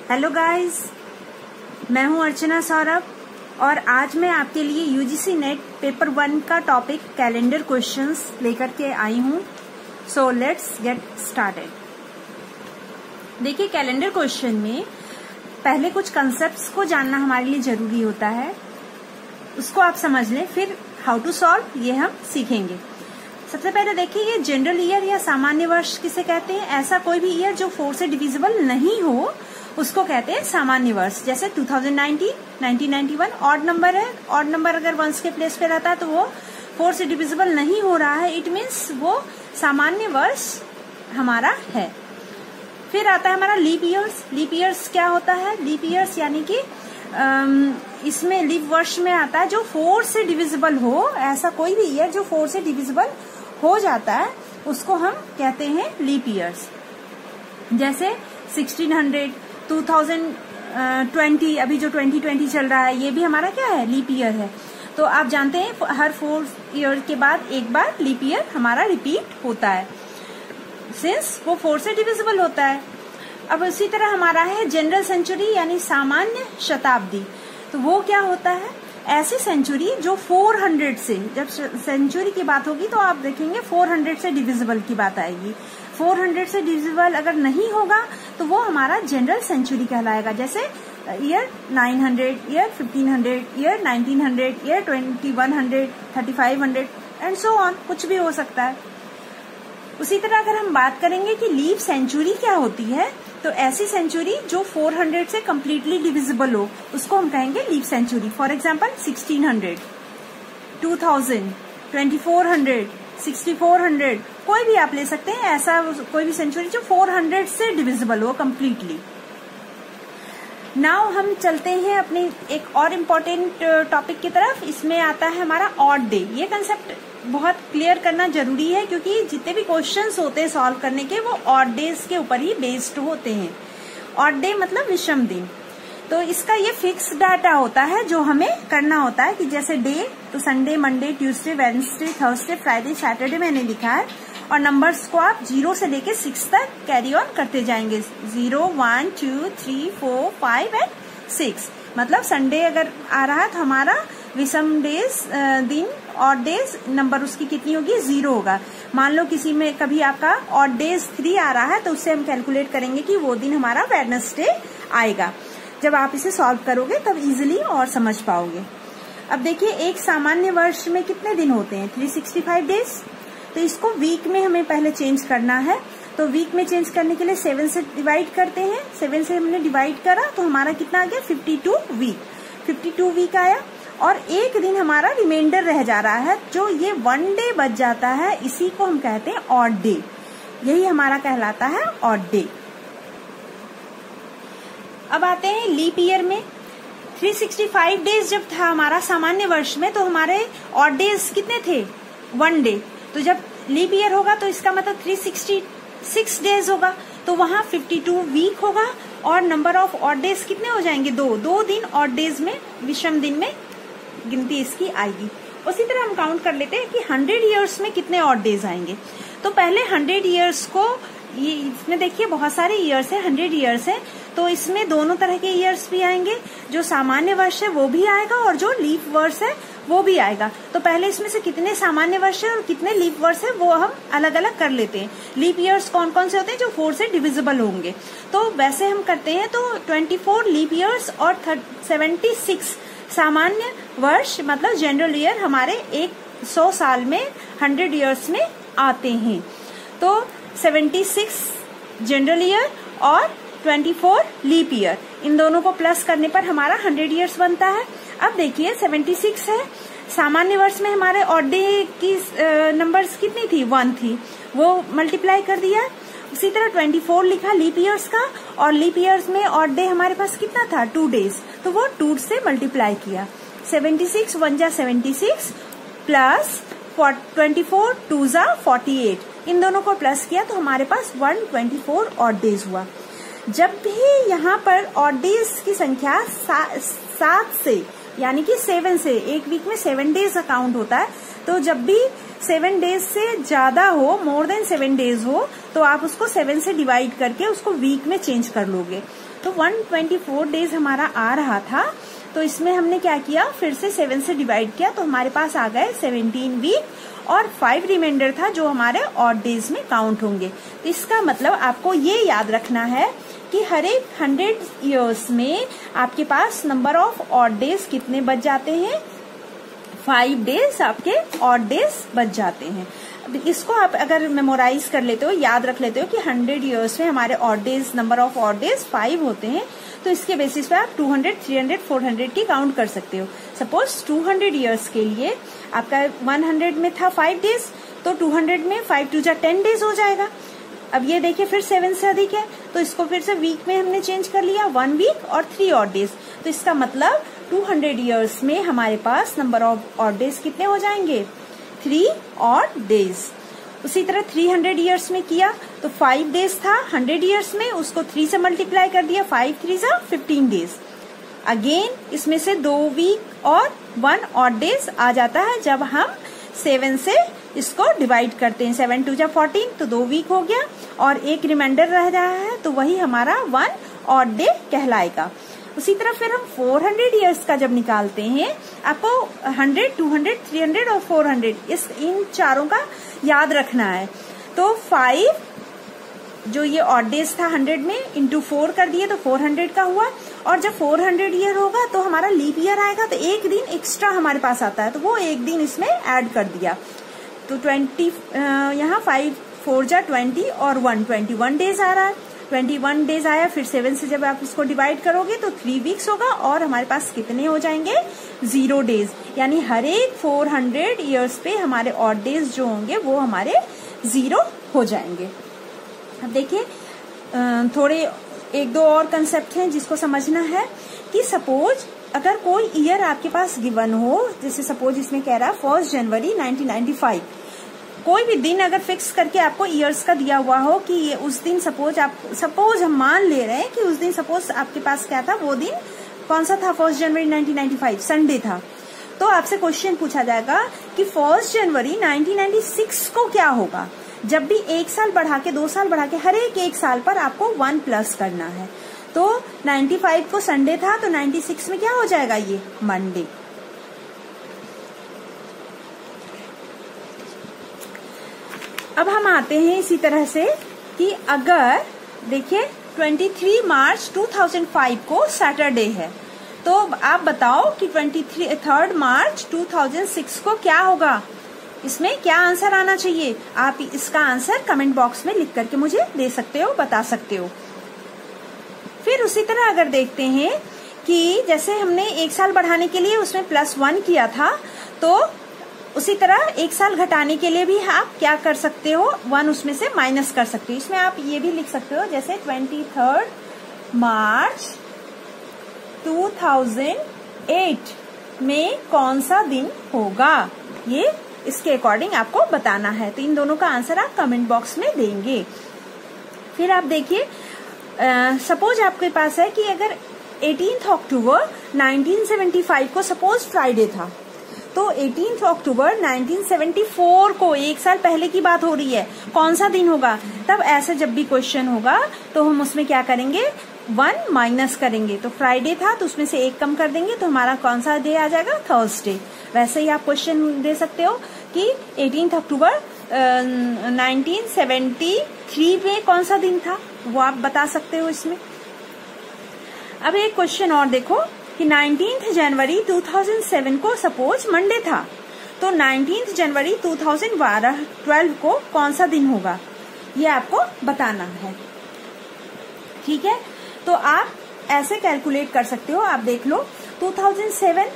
Hello guys, मैं हूं अर्चना सौरभ और आज मैं आपके लिए यूजीसी नेट पेपर 1 का टॉपिक कैलेंडर क्वेश्चंस लेकर के आई हूं। So let's get started. देखिए, कैलेंडर क्वेश्चन में पहले कुछ कंसेप्ट्स को जानना हमारे लिए जरूरी होता है, उसको आप समझ लें, फिर हाउ टू सॉल्व ये हम सीखेंगे। सबसे पहले देखिए, ये जनरल ईयर या सामान्य वर्ष किसे कहते हैं। ऐसा कोई भी ईयर जो 4 से डिविजिबल नहीं हो उसको कहते हैं सामान्य वर्ष। जैसे 2019, 1991 ऑड नंबर है। ऑड नंबर अगर वंस के प्लेस पे रहता है तो वो 4 से डिविजिबल नहीं हो रहा है, इट मीन्स वो सामान्य वर्ष हमारा है। फिर आता है हमारा लीप ईयर्स। लीप ईयर्स क्या होता है? लीप ईयर्स यानी कि इसमें लीप वर्ष में आता है जो 4 से डिविजिबल हो। ऐसा कोई भी ईयर जो 4 से डिविजिबल हो जाता है उसको हम कहते हैं लीप ईयर्स। जैसे 1600, 2020, अभी जो 2020 चल रहा है ये भी हमारा क्या है? लीप ईयर है। तो आप जानते हैं हर 4 ईयर के बाद एक बार लीप ईयर हमारा रिपीट होता है, सिंस वो 4 से डिविजिबल होता है। अब उसी तरह हमारा है जनरल सेंचुरी यानी सामान्य शताब्दी। तो वो क्या होता है? ऐसी सेंचुरी जो 400 से, जब सेंचुरी की बात होगी तो आप देखेंगे 400 से डिविजिबल की बात आएगी। 400 से डिविजिबल अगर नहीं होगा तो वो हमारा जनरल सेंचुरी कहलाएगा। जैसे year 900, year 1500, year 1900, year 2100, 3500 and so on, कुछ भी हो सकता है। उसी तरह अगर हम बात करेंगे कि लीप सेंचुरी क्या होती है, तो ऐसी सेंचुरी जो 400 से कम्प्लीटली डिविजिबल हो उसको हम कहेंगे लीप सेंचुरी। फॉर एग्जाम्पल 1600, 2000, 2400, 6400, कोई भी आप ले सकते हैं। ऐसा कोई भी सेंचुरी जो 400 से डिविजिबल हो कम्प्लीटली। नाउ हम चलते हैं अपने एक और इम्पोर्टेंट टॉपिक की तरफ। इसमें आता है हमारा ऑड डे। ये कंसेप्ट बहुत क्लियर करना जरूरी है क्योंकि जितने भी क्वेश्चंस होते हैं सॉल्व करने के वो ऑड डेज के ऊपर ही बेस्ड होते हैं। ऑड डे मतलब विषम दिन। तो इसका ये फिक्स डाटा होता है जो हमें करना होता है कि जैसे डे तो Sunday, Monday, Tuesday, Wednesday, Thursday, Friday, Saturday मैंने लिखा है और नंबर्स को आप 0 से लेके 6 तक कैरी ऑन करते जाएंगे। 0, 1, 2, 3, 4, 5 एंड 6। मतलब संडे अगर आ रहा है तो हमारा विषम डेज दिन, ऑड डेज नंबर उसकी कितनी होगी? 0 होगा। मान लो किसी में कभी आपका ऑड डेज 3 आ रहा है तो उससे हम कैलकुलेट करेंगे कि वो दिन हमारा वेडनेसडे आएगा। जब आप इसे सॉल्व करोगे तब इजिली और समझ पाओगे। अब देखिए, एक सामान्य वर्ष में कितने दिन होते हैं? 365 डेज। तो इसको वीक में हमें पहले चेंज करना है। तो वीक में चेंज करने के लिए 7 से डिवाइड करते हैं। 7 से हमने डिवाइड करा तो हमारा कितना आ गया? 52 वीक। 52 वीक आया और एक दिन हमारा रिमाइंडर रह जा रहा है जो ये 1 डे बच जाता है। इसी को हम कहते हैं ऑड डे। यही हमारा कहलाता है ऑड डे। अब आते हैं लीप ईयर में। 365 डेज जब था हमारा सामान्य वर्ष में तो हमारे ऑड डेज कितने थे? 1 डे। तो जब लीप ईयर होगा तो इसका मतलब 366 डेज होगा। तो वहां 52 वीक होगा और नंबर ऑफ ऑड डेज कितने हो जाएंगे? 2 दिन ऑड डेज में, विषम दिन में गिनती इसकी आएगी। उसी तरह हम काउंट कर लेते हैं कि 100 ईयर्स में कितने ऑड डेज आएंगे। तो पहले 100 ईयर्स को, ये इसमें देखिए बहुत सारे ईयर्स है, 100 ईयर्स है तो इसमें दोनों तरह के ईयर्स भी आएंगे। जो सामान्य वर्ष है वो भी आएगा और जो लीप वर्ष है वो भी आएगा। तो पहले इसमें से कितने सामान्य वर्ष है और कितने लीप वर्ष है वो हम अलग अलग कर लेते हैं। लीप ईयर्स कौन कौन से होते हैं? जो 4 से डिविजिबल होंगे। तो वैसे हम करते हैं तो 24 लीप ईयर्स और 76 सामान्य वर्ष मतलब जनरल ईयर हमारे 100 साल में 100 ईयर्स में आते हैं। तो 76 जनरल ईयर और 24 लीप ईयर, इन दोनों को प्लस करने पर हमारा 100 ईयर्स बनता है। अब देखिए 76 है, सामान्य वर्ष में हमारे ऑड डे की नंबर्स कितनी थी? 1 थी, वो मल्टीप्लाई कर दिया। उसी तरह 24 लिखा लीप ईयर्स का और लीप ईयर्स में ऑड डे हमारे पास कितना था? 2 डेज, तो वो 2 से मल्टीप्लाई किया। 76 1 जा 76 प्लस 24 2 जा 48, इन दोनों को प्लस किया तो हमारे पास 124 ऑड डेज हुआ। जब भी यहाँ पर ऑड डेज की संख्या 7 से यानी कि 7 से, एक वीक में 7 डेज अकाउंट होता है, तो जब भी 7 डेज से ज्यादा हो, मोर देन 7 डेज हो, तो आप उसको 7 से डिवाइड करके उसको वीक में चेंज कर लोगे। तो 124 डेज हमारा आ रहा था, तो इसमें हमने क्या किया, फिर से 7 से डिवाइड किया, तो हमारे पास आ गए 17 वीक और 5 रिमाइंडर था जो हमारे ऑड डेज में काउंट होंगे। तो इसका मतलब आपको ये याद रखना है कि हर एक 100 ईयर्स में आपके पास नंबर ऑफ ऑड डेज कितने बच जाते हैं, 5 डेज आपके ऑड डेज बच जाते हैं। इसको आप अगर मेमोराइज कर लेते हो, याद रख लेते हो कि 100 ईयर्स में हमारे odd days, number of odd days 5 होते हैं, तो इसके बेसिस पे आप 200, 300, 400 की काउंट कर सकते हो। सपोज 200 ईयर्स के लिए आपका 100 में था 5 डेज, तो 200 में 5 2 10 डेज हो जाएगा। अब ये देखिए फिर 7 से अधिक है, तो इसको फिर से वीक में हमने चेंज कर लिया, 1 वीक और 3 ऑड डेज। तो इसका मतलब 200 ईयर्स में हमारे पास नंबर ऑफ ऑड डेज कितने हो जाएंगे, 3 ऑड डेज। उसी तरह 300 ईयर्स में किया तो 5 डेज था 100 ईयर्स में, उसको 3 से मल्टीप्लाई कर दिया, 5 3 जा 15 डेज। अगेन इसमें से 2 वीक और 1 ऑड डेज आ जाता है जब हम 7 से इसको डिवाइड करते हैं। 7 2 जा 14, तो 2 वीक हो गया और एक रिमाइंडर रह रहा है, तो वही हमारा 1 ऑड डे कहलाएगा। उसी तरह फिर हम 400 ईयर्स का जब निकालते हैं, आपको 100, 200, 300 और 400 इन चारों का याद रखना है। तो 5 जो ये ऑड डेज था 100 में इंटू 4 कर दिए तो 400 का हुआ, और जब 400 ईयर होगा तो हमारा लीप ईयर आएगा, तो एक दिन एक्स्ट्रा हमारे पास आता है, तो वो एक दिन इसमें ऐड कर दिया। तो 20 यहाँ 5 4 जा 20 और 121 डेज आ रहा है, 21 डेज आया। फिर 7 से जब आप इसको डिवाइड करोगे तो 3 वीक्स होगा और हमारे पास कितने हो जाएंगे, 0 डेज। यानी हर एक 400 ईयर्स पे हमारे ऑड डेज जो होंगे वो हमारे 0 हो जाएंगे। अब देखिए थोड़े 1-2 और कंसेप्ट हैं जिसको समझना है कि सपोज अगर कोई ईयर आपके पास गिवन हो, जैसे सपोज इसमें कह रहा है 1 जनवरी 1995, कोई भी दिन अगर फिक्स करके आपको ईयर्स का दिया हुआ हो कि ये उस दिन सपोज हम मान ले रहे हैं कि उस दिन सपोज आपके पास क्या था, वो दिन कौन सा था, 1 जनवरी 1995 संडे था। तो आपसे क्वेश्चन पूछा जाएगा कि 1 जनवरी 1996 को क्या होगा। जब भी 1 साल बढ़ा के 2 साल बढ़ा के हर एक साल पर आपको 1 प्लस करना है। तो 95 को संडे था, तो 96 में क्या हो जाएगा, ये मंडे। अब हम आते हैं इसी तरह से कि अगर देखिए 23 मार्च 2005 को सैटरडे है, तो आप बताओ कि 23 मार्च 2006 को क्या होगा, इसमें क्या आंसर आना चाहिए। आप इसका आंसर कमेंट बॉक्स में लिख करके मुझे दे सकते हो, बता सकते हो। फिर उसी तरह अगर देखते हैं कि जैसे हमने 1 साल बढ़ाने के लिए उसमें +1 किया था, तो उसी तरह 1 साल घटाने के लिए भी आप क्या कर सकते हो, 1 उसमें से माइनस कर सकते हो। इसमें आप ये भी लिख सकते हो जैसे 23 मार्च 2008 में कौन सा दिन होगा, ये इसके अकॉर्डिंग आपको बताना है। तो इन दोनों का आंसर आप कमेंट बॉक्स में देंगे। फिर आप देखिए सपोज आपके पास है कि अगर 18 अक्टूबर 1975 को सपोज फ्राइडे था, तो 18 अक्टूबर 1974 को 1 साल पहले की बात हो रही है, कौन सा दिन होगा। तब ऐसे जब भी क्वेश्चन होगा तो हम उसमें क्या करेंगे, 1 माइनस करेंगे। तो फ्राइडे था तो उसमें से 1 कम कर देंगे, तो हमारा कौन सा डे आ जाएगा, थर्सडे। वैसे ही आप क्वेश्चन दे सकते हो कि 18 अक्टूबर 1973 में कौन सा दिन था, वो आप बता सकते हो इसमें। अब एक क्वेश्चन और देखो कि 19 जनवरी 2007 को सपोज मंडे था, तो 19 जनवरी 2012 को कौन सा दिन होगा, ये आपको बताना है। ठीक है, तो आप ऐसे कैलकुलेट कर सकते हो। आप देख लो 2007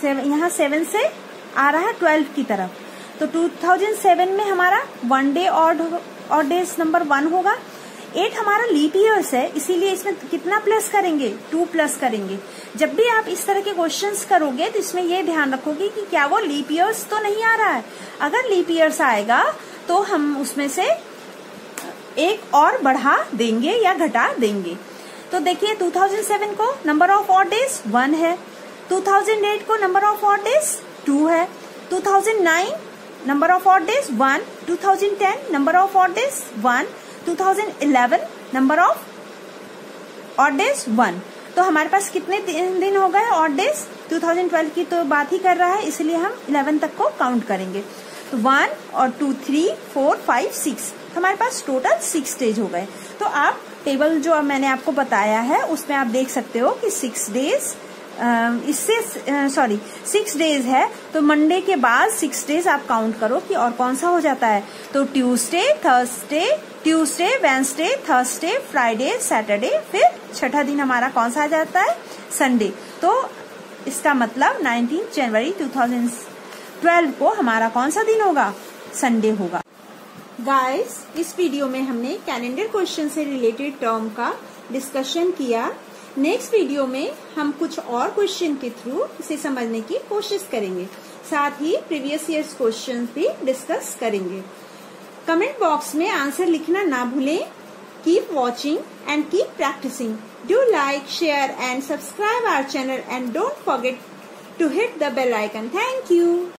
यहाँ 7 से आ रहा है 12 की तरफ, तो 2007 में हमारा 1 डे ऑड डेज नंबर 1 होगा। 8 हमारा लीप ईयर्स है, इसीलिए इसमें कितना प्लस करेंगे, 2 प्लस करेंगे। जब भी आप इस तरह के क्वेश्चंस करोगे तो इसमें ये ध्यान रखोगे कि क्या वो लीप ईयर्स तो नहीं आ रहा है। अगर लीप ईयर्स आएगा तो हम उसमें से 1 और बढ़ा देंगे या घटा देंगे। तो देखिए 2007 को नंबर ऑफ ऑड डेज 1 है, 2008 को नंबर ऑफ ऑड डेज 2 है, 2009 number of odd days 1, 2010 number of odd days 1, 2011 number of odd days 1। तो हमारे पास कितने दिन हो गए ऑड डेज? 2012 की तो बात ही कर रहा है, इसलिए हम 11 तक को काउंट करेंगे। तो 1 और 2, 3, 4, 5, 6, हमारे पास टोटल 6 डेज हो गए। तो आप टेबल जो मैंने आपको बताया है उसमें आप देख सकते हो कि 6 डेज 6 डेज है, तो मंडे के बाद 6 डेज आप काउंट करो कि और कौन सा हो जाता है। तो Tuesday, Wednesday, Thursday, Friday, Saturday, फिर छठा दिन हमारा कौन सा आ जाता है? संडे। तो इसका मतलब 19 जनवरी 2012 को हमारा कौन सा दिन होगा? संडे होगा। गाइस, इस वीडियो में हमने कैलेंडर क्वेश्चन से रिलेटेड टर्म का डिस्कशन किया। नेक्स्ट वीडियो में हम कुछ और क्वेश्चन के थ्रू इसे समझने की कोशिश करेंगे, साथ ही प्रीवियस ईयर्स क्वेश्चन भी डिस्कस करेंगे। कमेंट बॉक्स में आंसर लिखना ना भूलें। Keep watching and keep practising. Do like, share and subscribe our channel and don't forget to hit the bell icon. Thank you.